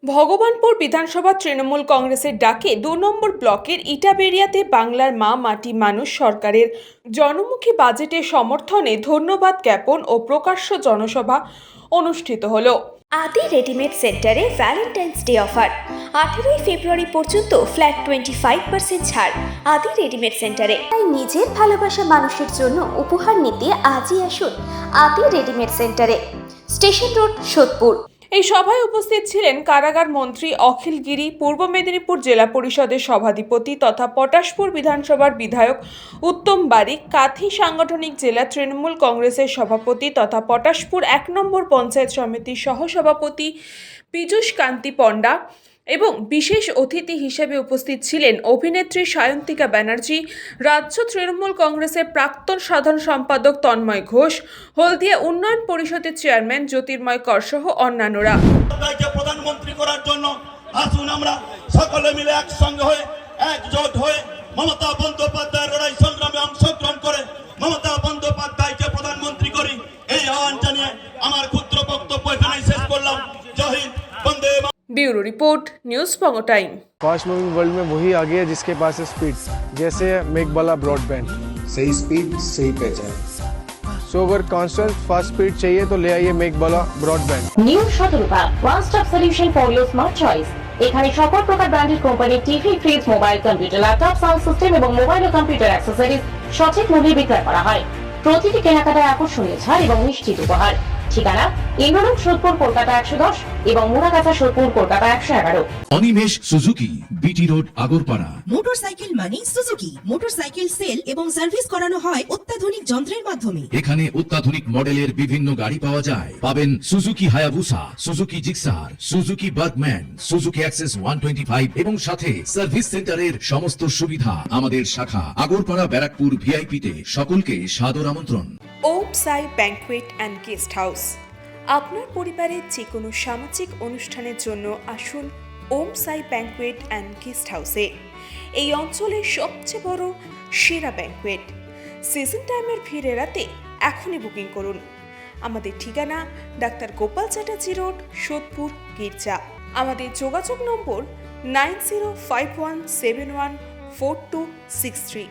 ভগবানপুর বিধানসভা তৃণমূল কংগ্রেসের ডাকে ২ নম্বর ব্লকের ইটাবেড়িয়াতে বাংলার মা মাটি মানুষ সরকারের জনমুখী বাজেটে সমর্থনে ধন্যবাদ জ্ঞাপন ও প্রকাশ্য জনসভা অনুষ্ঠিত হলো। আদি রেডিমেড সেন্টারে ভ্যালেন্টাইন্স ডে অফার 18 ফেব্রুয়ারি পর্যন্ত ফ্ল্যাট 25% ছাড়। আদি রেডিমেড সেন্টারে তাই নিজের ভালোবাসা মানুষের জন্য উপহার নিতে আজই আসুন আদি রেডিমেড সেন্টারে, স্টেশন রোড, সোদপুর। এই সভায় উপস্থিত ছিলেন কারাগার মন্ত্রী অখিল গিরি, পূর্ব মেদিনীপুর জেলা পরিষদের সভাধিপতি তথা পটাশপুর বিধানসভার বিধায়ক উত্তম বারিক, কাথি সাংগঠনিক জেলা তৃণমূল কংগ্রেসের সভাপতি তথা পটাশপুর ১ নম্বর পঞ্চায়েত সমিতির সহসভাপতি পীযূষ কান্তি পণ্ডা এবং বিশেষ অতিথি হিসেবে উপস্থিত ছিলেন অভিনেত্রী সায়ন্তিকা ব্যানার্জি, রাজ্য তৃণমূল কংগ্রেসের প্রাক্তন সাধারণ সম্পাদক তন্ময় ঘোষ, হলদিয়া উন্নয়ন পরিষদের চেয়ারম্যান জ্যোতির্ময় কর সহ অন্যান্যরা। প্রধানমন্ত্রী করার জন্য আসুন আমরা সকলে মিলে একসঙ্গে হয়ে একজোট হয়ে মমতা বন্দ্যোপাধ্যায়ের লড়াই সংগ্রামে অংশগ্রহণ করে মমতা বন্দ্যোপাধ্যায়কে প্রধানমন্ত্রী করি, এই আহ্বান জানিয়ে আমার ক্ষুদ্র বক্তব্য এখানেই শেষ করলাম। জয় হিন্দ, বন্দে। ब्यूरो रिपोर्ट, न्यूज़ पोंगो टाइम। फास्ट मूविंग वर्ल्ड में वही आगे है जिसके पास है स्पीड, जैसे मेक वाला ब्रॉडबैंड। सही स्पीड सही पहचान। सो अगर कांस्टेंट फास्ट स्पीड चाहिए तो ले आइए मेक वाला broadband. New Shatarupa one stop solution for your smart choice. এখানে সকল প্রকার ব্র্যান্ডেড কোম্পানির TV, fridge, mobile, computer, laptop, sound system এবং মোবাইল ও কম্পিউটার অ্যাক্সেসরিজ সঠিক মূল্যে বিক্রয় করা হয়। প্রতিটি কেনাকাটায় আকর্ষণীয় ছাড় এবং নিশ্চিত উপহার। ঠিকানা ইন্দ্রনগর, সোদপুর, কলকাতা ১১০ এবং Muragachha, Sodepur, Kolkata ১১১। Animesh Suzuki, BT road, Agarpara. Motorcycle মানে সুজুকি। মোটরসাইকেল সেল এবং সার্ভিস করানো হয় অত্যাধুনিক যন্ত্রের মাধ্যমে। এখানে অত্যাধুনিক মডেলের বিভিন্ন গাড়ি পাওয়া যায়। পাবেন Suzuki Hayabusa, Suzuki Gixxer, Suzuki Bergman, Suzuki access 125 এবং সাথে সার্ভিস সেন্টারের সমস্ত সুবিধা। আমাদের শাখা আগরপাড়া, ব্যারাকপুর ভিআইপি তে সকলকে সাদর আমন্ত্রণ। ওম সাই ব্যাংকুয়েট অ্যান্ড গেস্ট হাউস। আপনার পরিবারের যে কোনো সামাজিক অনুষ্ঠানের জন্য আসুন ওম সাই ব্যাংকুয়েট অ্যান্ড গেস্ট হাউসে। এই অঞ্চলের সবচেয়ে বড় সেরা ব্যাংকুয়েট। সিজন টাইমের ভিড় এড়াতে এখনই বুকিং করুন। আমাদের ঠিকানা ডাক্তার গোপাল চ্যাটার্জি রোড, সোদপুর, গির্জা। আমাদের যোগাযোগ নম্বর 9051714263।